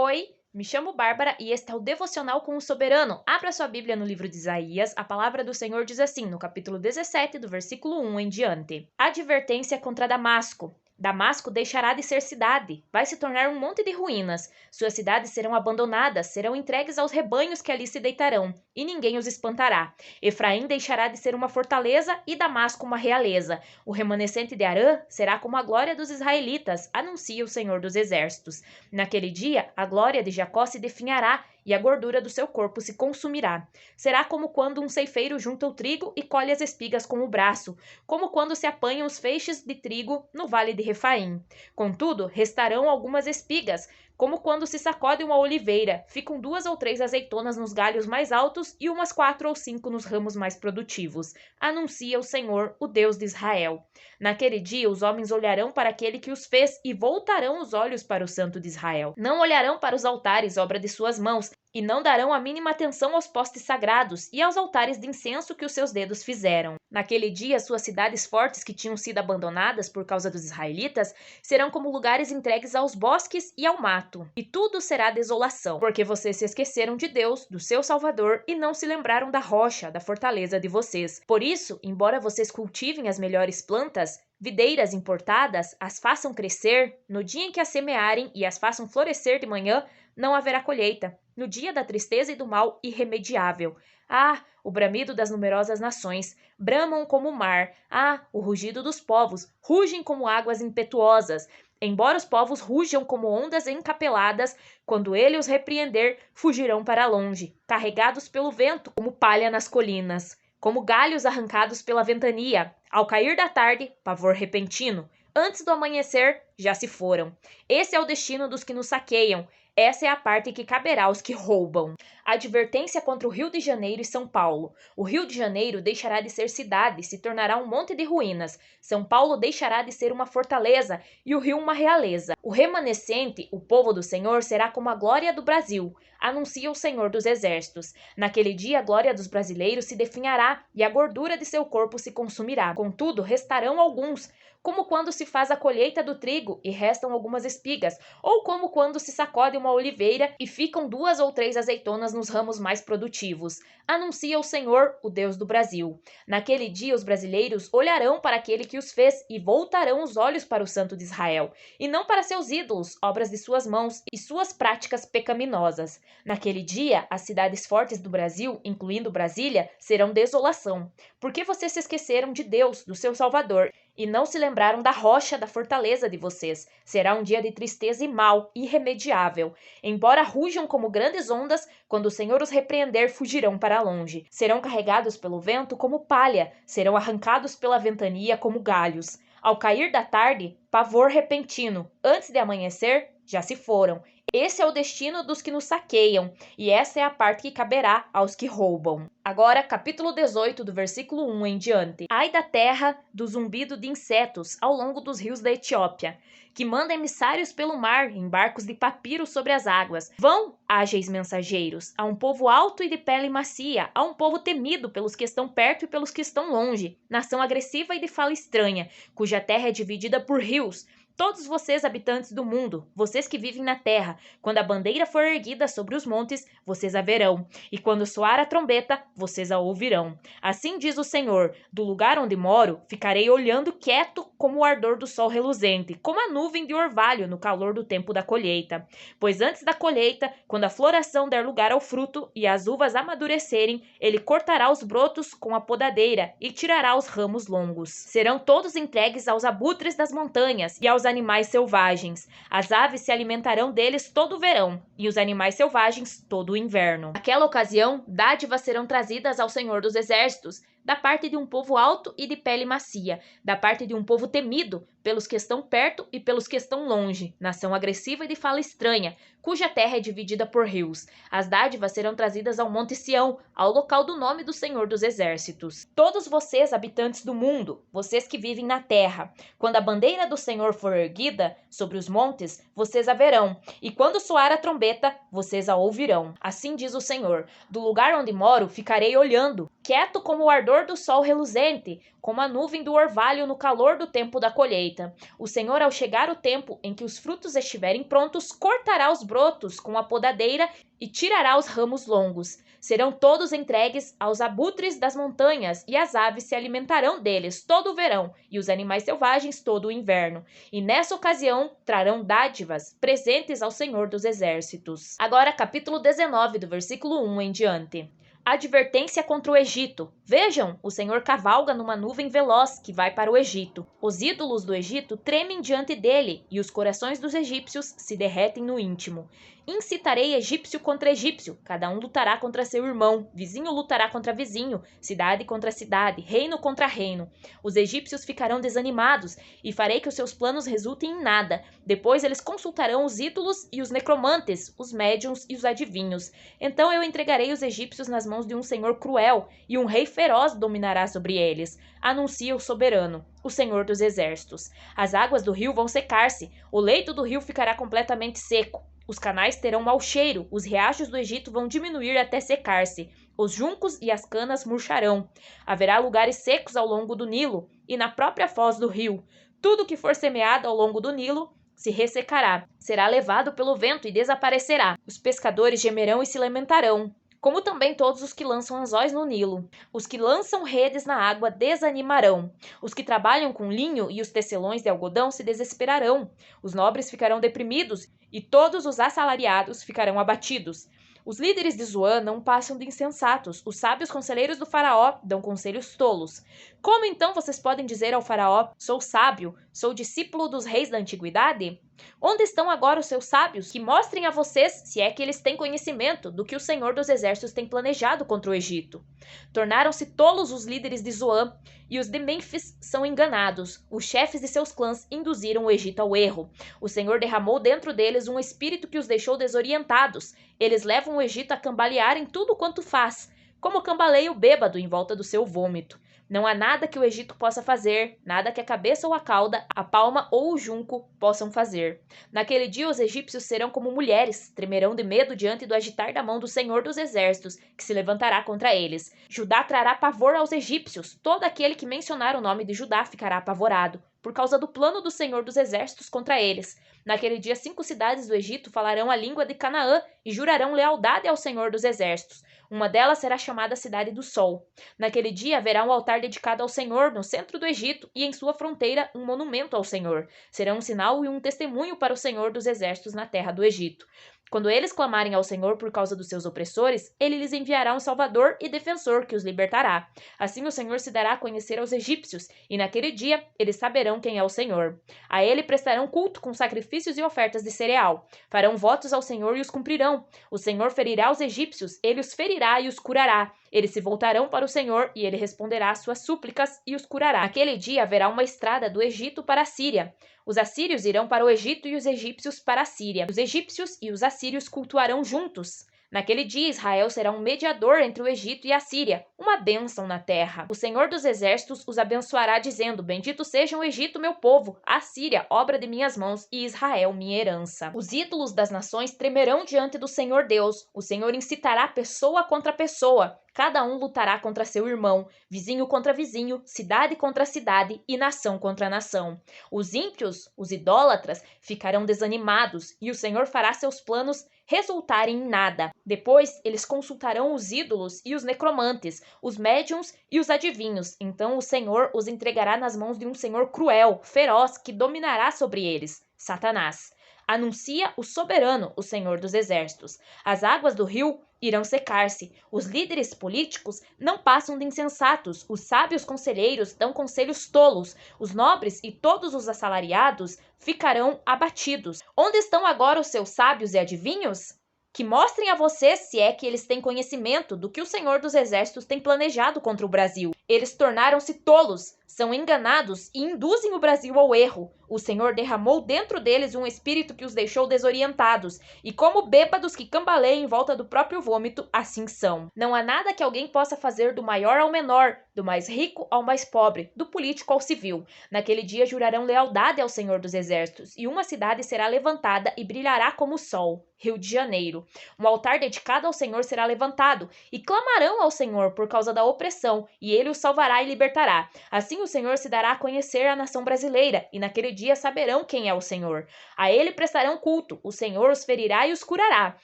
Oi, me chamo Bárbara e este é o Devocional com o Soberano. Abra sua Bíblia no livro de Isaías. A palavra do Senhor diz assim, no capítulo 17, do versículo 1 em diante. Advertência contra Damasco. Damasco deixará de ser cidade, vai se tornar um monte de ruínas. Suas cidades serão abandonadas, serão entregues aos rebanhos que ali se deitarão, e ninguém os espantará. Efraim deixará de ser uma fortaleza e Damasco uma realeza. O remanescente de Arã será como a glória dos israelitas, anuncia o Senhor dos Exércitos. Naquele dia, a glória de Jacó se definhará e a gordura do seu corpo se consumirá. Será como quando um ceifeiro junta o trigo e colhe as espigas com o braço, como quando se apanham os feixes de trigo no vale de Refaim. Contudo, restarão algumas espigas, como quando se sacode uma oliveira, ficam 2 ou 3 azeitonas nos galhos mais altos e umas 4 ou 5 nos ramos mais produtivos. Anuncia o Senhor, o Deus de Israel. Naquele dia os homens olharão para aquele que os fez e voltarão os olhos para o Santo de Israel. Não olharão para os altares, obra de suas mãos, e não darão a mínima atenção aos postes sagrados e aos altares de incenso que os seus dedos fizeram. Naquele dia, suas cidades fortes que tinham sido abandonadas por causa dos israelitas serão como lugares entregues aos bosques e ao mato. E tudo será desolação, porque vocês se esqueceram de Deus, do seu Salvador, e não se lembraram da rocha, da fortaleza de vocês. Por isso, embora vocês cultivem as melhores plantas, videiras importadas, as façam crescer, no dia em que as semearem e as façam florescer de manhã, não haverá colheita. No dia da tristeza e do mal irremediável. Ah, o bramido das numerosas nações, bramam como o mar. Ah, o rugido dos povos, rugem como águas impetuosas. Embora os povos rujam como ondas encapeladas, quando ele os repreender, fugirão para longe, carregados pelo vento, como palha nas colinas, como galhos arrancados pela ventania. Ao cair da tarde, pavor repentino. Antes do amanhecer, já se foram. Esse é o destino dos que nos saqueiam. Essa é a parte que caberá aos que roubam. Advertência contra o Rio de Janeiro e São Paulo. O Rio de Janeiro deixará de ser cidade, se tornará um monte de ruínas. São Paulo deixará de ser uma fortaleza e o Rio uma realeza. O remanescente, o povo do Senhor, será como a glória do Brasil, anuncia o Senhor dos Exércitos. Naquele dia a glória dos brasileiros se definhará e a gordura de seu corpo se consumirá. Contudo, restarão alguns, como quando se faz a colheita do trigo e restam algumas espigas, ou como quando se sacode uma oliveira e ficam 2 ou 3 azeitonas nos ramos mais produtivos. Anuncia o Senhor, o Deus do Brasil. Naquele dia os brasileiros olharão para aquele que os fez e voltarão os olhos para o Santo de Israel, e não para seus ídolos, obras de suas mãos e suas práticas pecaminosas. Naquele dia, as cidades fortes do Brasil, incluindo Brasília, serão desolação, porque vocês se esqueceram de Deus, do seu Salvador, e não se lembraram da rocha da fortaleza de vocês. Será um dia de tristeza e mal, irremediável. Embora rujam como grandes ondas, quando o Senhor os repreender, fugirão para longe. Serão carregados pelo vento como palha, serão arrancados pela ventania como galhos. Ao cair da tarde, pavor repentino. Antes de amanhecer, já se foram. Esse é o destino dos que nos saqueiam, e essa é a parte que caberá aos que roubam. Agora, capítulo 18, do versículo 1 em diante. Ai da terra do zumbido de insetos ao longo dos rios da Etiópia, que manda emissários pelo mar em barcos de papiro sobre as águas. Vão, ágeis mensageiros, a um povo alto e de pele macia, a um povo temido pelos que estão perto e pelos que estão longe, nação agressiva e de fala estranha, cuja terra é dividida por rios. Todos vocês, habitantes do mundo, vocês que vivem na terra, quando a bandeira for erguida sobre os montes, vocês a verão, e quando soar a trombeta, vocês a ouvirão. Assim diz o Senhor, do lugar onde moro, ficarei olhando quieto como o ardor do sol reluzente, como a nuvem de orvalho no calor do tempo da colheita. Pois antes da colheita, quando a floração der lugar ao fruto e as uvas amadurecerem, ele cortará os brotos com a podadeira e tirará os ramos longos. Serão todos entregues aos abutres das montanhas e aos animais selvagens. As aves se alimentarão deles todo o verão, e os animais selvagens todo o inverno. Naquela ocasião, dádivas serão trazidas ao Senhor dos Exércitos, da parte de um povo alto e de pele macia, da parte de um povo temido, pelos que estão perto e pelos que estão longe, nação agressiva e de fala estranha, cuja terra é dividida por rios. As dádivas serão trazidas ao Monte Sião, ao local do nome do Senhor dos Exércitos. Todos vocês, habitantes do mundo, vocês que vivem na terra, quando a bandeira do Senhor for erguida sobre os montes, vocês a verão, e quando soar a trombeta, vocês a ouvirão. Assim diz o Senhor, do lugar onde moro, ficarei olhando, quieto como o ardor calor do sol reluzente, como a nuvem do orvalho no calor do tempo da colheita. O Senhor, ao chegar o tempo em que os frutos estiverem prontos, cortará os brotos com a podadeira e tirará os ramos longos. Serão todos entregues aos abutres das montanhas, e as aves se alimentarão deles todo o verão, e os animais selvagens todo o inverno. E nessa ocasião trarão dádivas, presentes ao Senhor dos Exércitos. Agora, capítulo 19, do versículo 1 em diante. Advertência contra o Egito. Vejam, o Senhor cavalga numa nuvem veloz que vai para o Egito. Os ídolos do Egito tremem diante dele, e os corações dos egípcios se derretem no íntimo. Incitarei egípcio contra egípcio, cada um lutará contra seu irmão, vizinho lutará contra vizinho, cidade contra cidade, reino contra reino. Os egípcios ficarão desanimados, e farei que os seus planos resultem em nada. Depois eles consultarão os ídolos e os necromantes, os médiuns e os adivinhos. Então eu entregarei os egípcios nas mãos de um senhor cruel, e um rei feroz dominará sobre eles. Anuncia o soberano, o Senhor dos Exércitos. As águas do rio vão secar-se, o leito do rio ficará completamente seco. Os canais terão mau cheiro, os riachos do Egito vão diminuir até secar-se. Os juncos e as canas murcharão. Haverá lugares secos ao longo do Nilo e na própria foz do rio. Tudo que for semeado ao longo do Nilo se ressecará, será levado pelo vento e desaparecerá. Os pescadores gemerão e se lamentarão, como também todos os que lançam anzóis no Nilo. Os que lançam redes na água desanimarão. Os que trabalham com linho e os tecelões de algodão se desesperarão. Os nobres ficarão deprimidos e todos os assalariados ficarão abatidos. Os líderes de Zoan não passam de insensatos. Os sábios conselheiros do faraó dão conselhos tolos. Como então vocês podem dizer ao faraó: sou sábio, sou discípulo dos reis da antiguidade? Onde estão agora os seus sábios, que mostrem a vocês, se é que eles têm conhecimento, do que o Senhor dos Exércitos tem planejado contra o Egito? Tornaram-se tolos os líderes de Zoan, e os de Mênfis são enganados. Os chefes de seus clãs induziram o Egito ao erro. O Senhor derramou dentro deles um espírito que os deixou desorientados. Eles levam o Egito a cambalear em tudo quanto faz, como cambaleia o bêbado em volta do seu vômito. Não há nada que o Egito possa fazer, nada que a cabeça ou a cauda, a palma ou o junco possam fazer. Naquele dia os egípcios serão como mulheres, tremerão de medo diante do agitar da mão do Senhor dos Exércitos, que se levantará contra eles. Judá trará pavor aos egípcios, todo aquele que mencionar o nome de Judá ficará apavorado, por causa do plano do Senhor dos Exércitos contra eles. Naquele dia 5 cidades do Egito falarão a língua de Canaã e jurarão lealdade ao Senhor dos Exércitos. Uma delas será chamada Cidade do Sol. Naquele dia haverá um altar dedicado ao Senhor no centro do Egito e em sua fronteira um monumento ao Senhor. Será um sinal e um testemunho para o Senhor dos Exércitos na terra do Egito. Quando eles clamarem ao Senhor por causa dos seus opressores, ele lhes enviará um salvador e defensor que os libertará. Assim o Senhor se dará a conhecer aos egípcios, e naquele dia eles saberão quem é o Senhor. A ele prestarão culto com sacrifícios e ofertas de cereal. Farão votos ao Senhor e os cumprirão. O Senhor ferirá os egípcios, ele os ferirá e os curará. Eles se voltarão para o Senhor, e ele responderá às suas súplicas e os curará. Naquele dia haverá uma estrada do Egito para a Síria. Os assírios irão para o Egito e os egípcios para a Síria. Os egípcios e os assírios cultuarão juntos. Naquele dia Israel será um mediador entre o Egito e a Síria, uma bênção na terra. O Senhor dos Exércitos os abençoará, dizendo: bendito seja o Egito, meu povo, a Síria, obra de minhas mãos, e Israel, minha herança. Os ídolos das nações tremerão diante do Senhor Deus. O Senhor incitará pessoa contra pessoa. Cada um lutará contra seu irmão, vizinho contra vizinho, cidade contra cidade e nação contra nação. Os ímpios, os idólatras, ficarão desanimados, e o Senhor fará seus planos resultarem em nada. Depois, eles consultarão os ídolos e os necromantes, os médiuns e os adivinhos. Então o Senhor os entregará nas mãos de um senhor cruel, feroz, que dominará sobre eles, Satanás. Anuncia o soberano, o Senhor dos Exércitos. As águas do rio irão secar-se. Os líderes políticos não passam de insensatos. Os sábios conselheiros dão conselhos tolos. Os nobres e todos os assalariados ficarão abatidos. Onde estão agora os seus sábios e adivinhos? Que mostrem a vocês, se é que eles têm conhecimento, do que o Senhor dos Exércitos tem planejado contra o Brasil. Eles tornaram-se tolos, são enganados e induzem o Brasil ao erro. O Senhor derramou dentro deles um espírito que os deixou desorientados, e como bêbados que cambaleiam em volta do próprio vômito, assim são. Não há nada que alguém possa fazer do maior ao menor, do mais rico ao mais pobre, do político ao civil. Naquele dia jurarão lealdade ao Senhor dos Exércitos, e uma cidade será levantada e brilhará como o sol. Rio de Janeiro. Um altar dedicado ao Senhor será levantado, e clamarão ao Senhor por causa da opressão, e ele os os salvará e libertará. Assim o Senhor se dará a conhecer à nação brasileira, e naquele dia saberão quem é o Senhor. A ele prestarão culto, o Senhor os ferirá e os curará.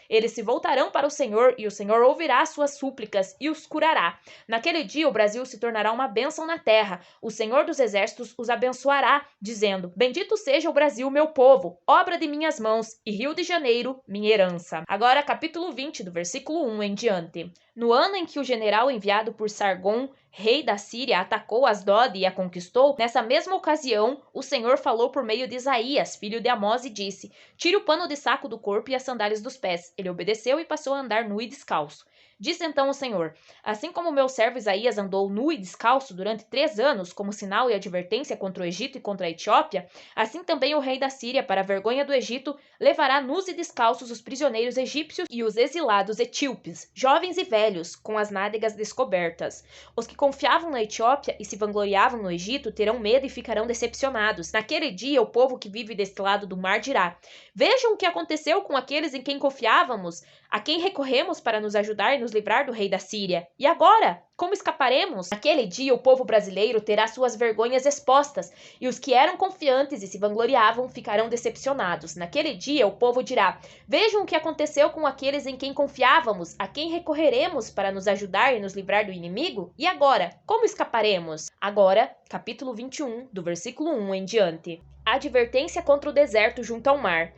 Eles se voltarão para o Senhor, e o Senhor ouvirá suas súplicas e os curará. Naquele dia o Brasil se tornará uma bênção na terra. O Senhor dos Exércitos os abençoará, dizendo: Bendito seja o Brasil, meu povo, obra de minhas mãos, e Rio de Janeiro, minha herança. Agora, capítulo 20, do versículo 1 em diante. No ano em que o general enviado por Sargon, rei da Síria, atacou Asdod e a conquistou, nessa mesma ocasião, o Senhor falou por meio de Isaías, filho de Amós, e disse: Tire o pano de saco do corpo e as sandálias dos pés. Ele obedeceu e passou a andar nu e descalço. Disse então o Senhor: Assim como meu servo Isaías andou nu e descalço durante 3 anos, como sinal e advertência contra o Egito e contra a Etiópia, assim também o rei da Síria, para a vergonha do Egito, levará nus e descalços os prisioneiros egípcios e os exilados etíopes, jovens e velhos, com as nádegas descobertas. Os que confiavam na Etiópia e se vangloriavam no Egito terão medo e ficarão decepcionados. Naquele dia, o povo que vive deste lado do mar dirá: Vejam o que aconteceu com aqueles em quem confiávamos, a quem recorremos para nos ajudar e nos livrar do rei da Síria. E agora? Como escaparemos? Naquele dia, o povo brasileiro terá suas vergonhas expostas, e os que eram confiantes e se vangloriavam ficarão decepcionados. Naquele dia, o povo dirá: Vejam o que aconteceu com aqueles em quem confiávamos, a quem recorreremos para nos ajudar e nos livrar do inimigo? E agora? Como escaparemos? Agora, capítulo 21, do versículo 1 em diante. Advertência contra o deserto junto ao mar.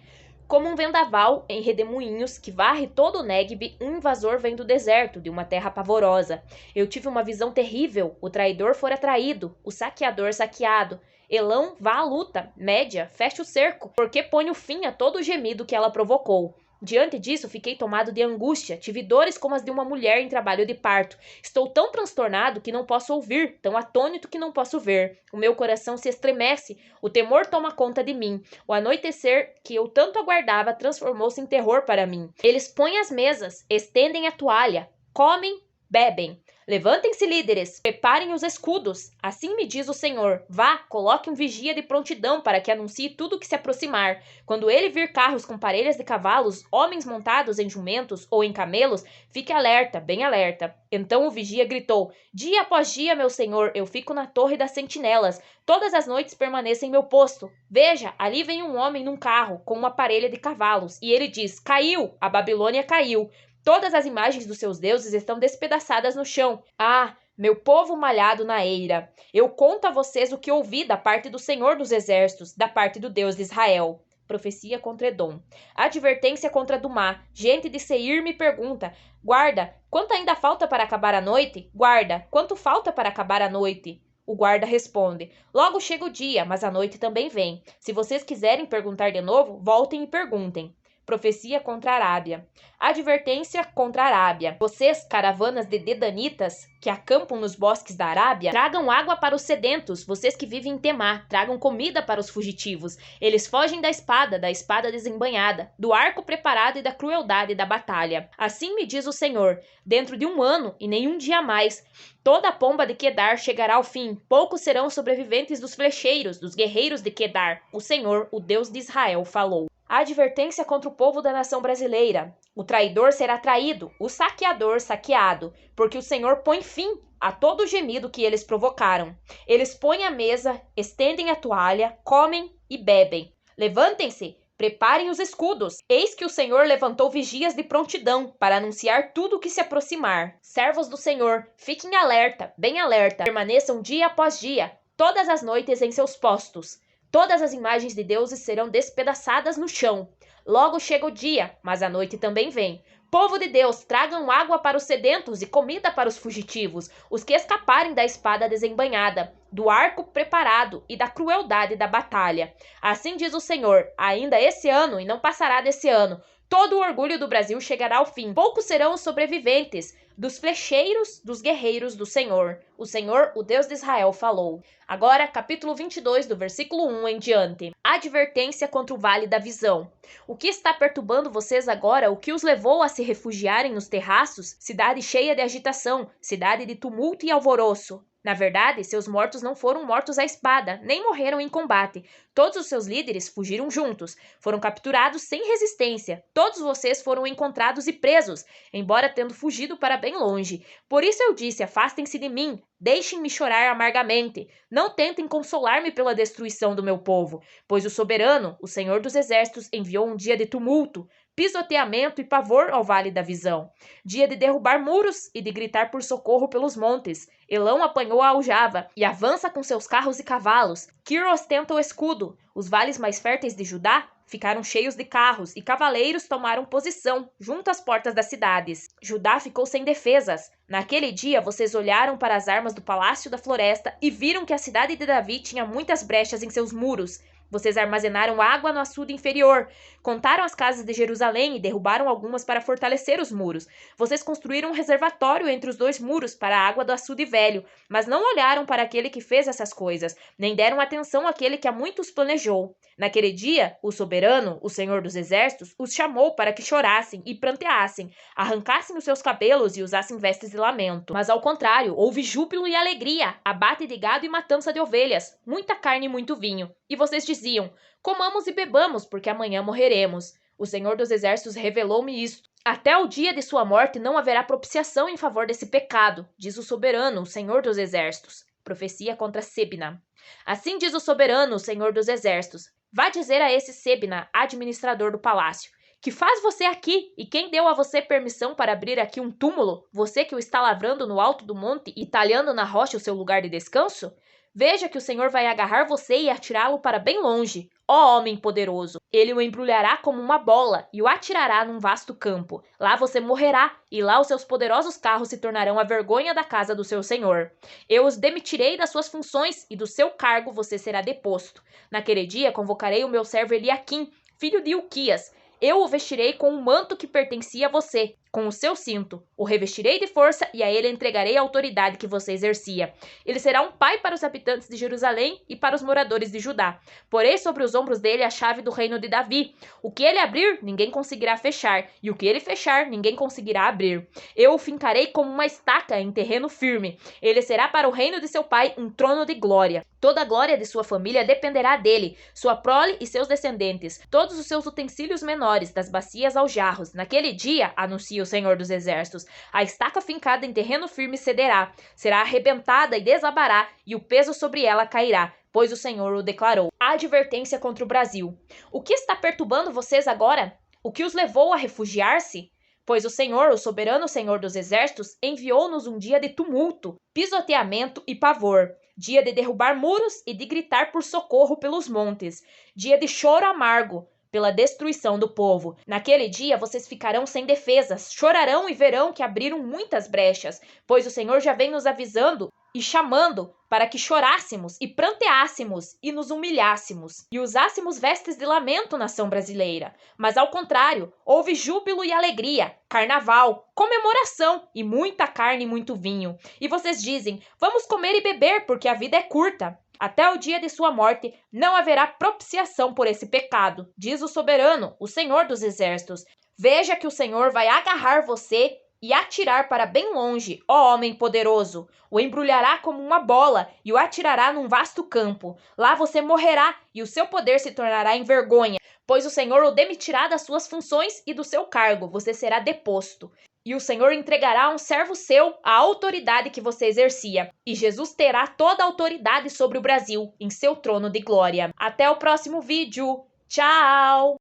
Como um vendaval em redemoinhos que varre todo o Néguebe, um invasor vem do deserto, de uma terra pavorosa. Eu tive uma visão terrível, o traidor fora traído, o saqueador saqueado. Elão, vá à luta, Média, feche o cerco, porque põe o fim a todo o gemido que ela provocou. Diante disso, fiquei tomado de angústia, tive dores como as de uma mulher em trabalho de parto. Estou tão transtornado que não posso ouvir, tão atônito que não posso ver. O meu coração se estremece, o temor toma conta de mim. O anoitecer que eu tanto aguardava transformou-se em terror para mim. Eles põem as mesas, estendem a toalha, comem, bebem. Levantem-se, líderes, preparem os escudos. Assim me diz o Senhor: Vá, coloque um vigia de prontidão para que anuncie tudo o que se aproximar. Quando ele vir carros com parelhas de cavalos, homens montados em jumentos ou em camelos, fique alerta, bem alerta. Então o vigia gritou: Dia após dia, meu senhor, eu fico na torre das sentinelas. Todas as noites permaneço em meu posto. Veja, ali vem um homem num carro com uma parelha de cavalos, e ele diz: Caiu, a Babilônia caiu. Todas as imagens dos seus deuses estão despedaçadas no chão. Ah, meu povo malhado na eira! Eu conto a vocês o que ouvi da parte do Senhor dos Exércitos, da parte do Deus de Israel. Profecia contra Edom. Advertência contra Dumá. Gente de Seir me pergunta: Guarda, quanto ainda falta para acabar a noite? Guarda, quanto falta para acabar a noite? O guarda responde: Logo chega o dia, mas a noite também vem. Se vocês quiserem perguntar de novo, voltem e perguntem. Profecia contra a Arábia. Advertência contra a Arábia. Vocês, caravanas de dedanitas, que acampam nos bosques da Arábia, tragam água para os sedentos. Vocês que vivem em Temá, tragam comida para os fugitivos. Eles fogem da espada desembanhada, do arco preparado e da crueldade da batalha. Assim me diz o Senhor: dentro de 1 ano e nem um dia mais, toda a pomba de Quedar chegará ao fim. Poucos serão sobreviventes dos flecheiros, dos guerreiros de Quedar. O Senhor, o Deus de Israel, falou. A advertência contra o povo da nação brasileira. O traidor será traído, o saqueador saqueado, porque o Senhor põe fim a todo o gemido que eles provocaram. Eles põem a mesa, estendem a toalha, comem e bebem. Levantem-se, preparem os escudos. Eis que o Senhor levantou vigias de prontidão para anunciar tudo o que se aproximar. Servos do Senhor, fiquem alerta, bem alerta. Permaneçam dia após dia, todas as noites em seus postos. Todas as imagens de deuses serão despedaçadas no chão. Logo chega o dia, mas a noite também vem. Povo de Deus, tragam água para os sedentos e comida para os fugitivos, os que escaparem da espada desembainhada, do arco preparado e da crueldade da batalha. Assim diz o Senhor: ainda esse ano, e não passará desse ano, todo o orgulho do Brasil chegará ao fim. Poucos serão os sobreviventes dos flecheiros, dos guerreiros do Senhor. O Senhor, o Deus de Israel, falou. Agora, capítulo 22, do versículo 1 em diante. Advertência contra o Vale da Visão. O que está perturbando vocês agora? O que os levou a se refugiarem nos terraços? Cidade cheia de agitação, cidade de tumulto e alvoroço. Na verdade, seus mortos não foram mortos à espada, nem morreram em combate. Todos os seus líderes fugiram juntos, foram capturados sem resistência. Todos vocês foram encontrados e presos, embora tendo fugido para bem longe. Por isso eu disse: afastem-se de mim, deixem-me chorar amargamente. Não tentem consolar-me pela destruição do meu povo, pois o soberano, o Senhor dos Exércitos, enviou um dia de tumulto, pisoteamento e pavor ao Vale da Visão. Dia de derrubar muros e de gritar por socorro pelos montes. Elão apanhou a aljava e avança com seus carros e cavalos. Kir ostenta o escudo. Os vales mais férteis de Judá ficaram cheios de carros e cavaleiros tomaram posição junto às portas das cidades. Judá ficou sem defesas. Naquele dia vocês olharam para as armas do palácio da floresta e viram que a cidade de Davi tinha muitas brechas em seus muros. Vocês armazenaram água no açude inferior, contaram as casas de Jerusalém e derrubaram algumas para fortalecer os muros. Vocês construíram um reservatório entre os dois muros para a água do açude velho, mas não olharam para aquele que fez essas coisas, nem deram atenção àquele que a muitos planejou. Naquele dia, o soberano, o Senhor dos Exércitos, os chamou para que chorassem e pranteassem, arrancassem os seus cabelos e usassem vestes de lamento. Mas ao contrário, houve júbilo e alegria, abate de gado e matança de ovelhas, muita carne e muito vinho. E vocês diziam: comamos e bebamos, porque amanhã morreremos. O Senhor dos Exércitos revelou-me isto. Até o dia de sua morte não haverá propiciação em favor desse pecado, diz o soberano, o Senhor dos Exércitos. Profecia contra Sebna. Assim diz o soberano, o Senhor dos Exércitos: vá dizer a esse Sebna, administrador do palácio: que faz você aqui? E quem deu a você permissão para abrir aqui um túmulo? Você que o está lavrando no alto do monte e talhando na rocha o seu lugar de descanso? Veja que o Senhor vai agarrar você e atirá-lo para bem longe, ó homem poderoso. Ele o embrulhará como uma bola e o atirará num vasto campo. Lá você morrerá, e lá os seus poderosos carros se tornarão a vergonha da casa do seu senhor. Eu os demitirei das suas funções, e do seu cargo você será deposto. Naquele dia convocarei o meu servo Eliaquim, filho de Ilquias. Eu o vestirei com o manto que pertencia a você, com o seu cinto. O revestirei de força e a ele entregarei a autoridade que você exercia. Ele será um pai para os habitantes de Jerusalém e para os moradores de Judá. Porei sobre os ombros dele a chave do reino de Davi. O que ele abrir, ninguém conseguirá fechar, e o que ele fechar, ninguém conseguirá abrir. Eu o fincarei como uma estaca em terreno firme. Ele será para o reino de seu pai um trono de glória. Toda a glória de sua família dependerá dele, sua prole e seus descendentes, todos os seus utensílios menores, das bacias aos jarros. Naquele dia, anuncia o Senhor dos Exércitos, a estaca fincada em terreno firme cederá, será arrebentada e desabará, e o peso sobre ela cairá, pois o Senhor o declarou. A advertência contra o Brasil. O que está perturbando vocês agora? O que os levou a refugiar-se? Pois o Senhor, o soberano Senhor dos Exércitos, enviou-nos um dia de tumulto, pisoteamento e pavor, dia de derrubar muros e de gritar por socorro pelos montes, dia de choro amargo pela destruição do povo. Naquele dia vocês ficarão sem defesas, chorarão e verão que abriram muitas brechas, pois o Senhor já vem nos avisando e chamando para que chorássemos e pranteássemos e nos humilhássemos e usássemos vestes de lamento, nação brasileira. Mas ao contrário, houve júbilo e alegria, carnaval, comemoração e muita carne e muito vinho. E vocês dizem: vamos comer e beber, porque a vida é curta. Até o dia de sua morte não haverá propiciação por esse pecado, diz o soberano, o Senhor dos Exércitos. Veja que o Senhor vai agarrar você e atirar para bem longe, ó homem poderoso. O embrulhará como uma bola e o atirará num vasto campo. Lá você morrerá e o seu poder se tornará em vergonha, pois o Senhor o demitirá das suas funções e do seu cargo. Você será deposto. E o Senhor entregará a um servo seu a autoridade que você exercia. E Jesus terá toda a autoridade sobre o Brasil em seu trono de glória. Até o próximo vídeo. Tchau!